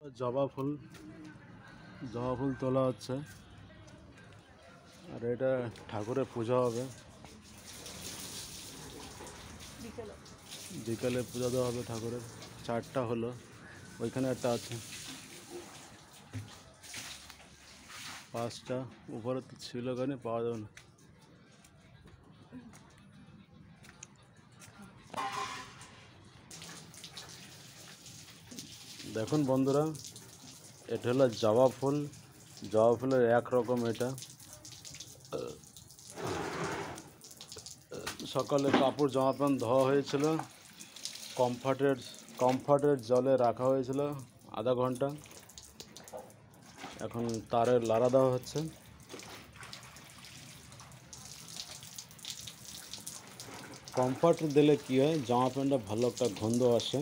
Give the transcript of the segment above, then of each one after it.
জবা ফুল তোলা হচ্ছে আর এটা ঠাকুরের পূজা হবে। বিকালে পূজা দেওয়া হবে ঠাকুরের। 4টা হলো, ওইখানে একটা আছে। 5টা উপরে তো ছিল, কেন পাওয়া যাবে না। দেখুন বন্ধুরা, এটা হলো জবা ফুলের একরকম। এটা সকালে কাপড় জামা প্যান্ট ধোয়া হয়েছিল, কমফর্টের জলে রাখা হয়েছিল আধা ঘন্টা। এখন তারের লাড়া দেওয়া হচ্ছে। কমফর্ট দিলে কী হয়, জামা প্যান্টটা ভালো একটা গন্ধ আসে।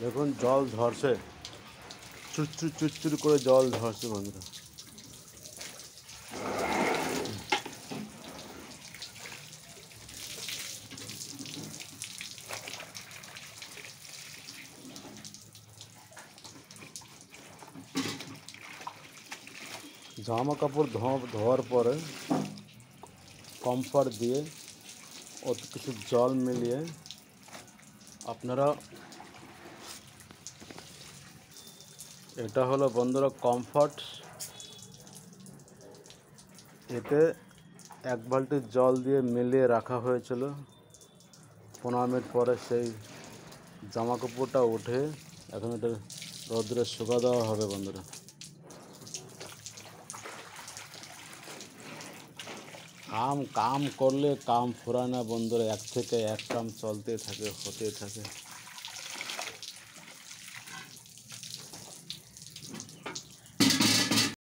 দেখুন জল ঝরছে, চুরচুর চুরচুর করে জল ঝরছে বন্ধুরা। জামা কাপড় ধোয়ার পরে কমফর্ট দিয়ে অত কিছু জল মিলিয়ে আপনারা, এটা হলো বন্ধুরা কমফর্ট। এতে 1 বালতি জল দিয়ে মিলিয়ে রাখা হয়েছিল। 15 মিনিট পরে সেই জামা কাপড়টা উঠে এখন এটা রোদ্রে শুকা দেওয়া হবে বন্ধুরা। কাম করলে কাম ফুরায় না বন্ধুরা, এক থেকে এক কাম চলতে থাকে, হতে থাকে।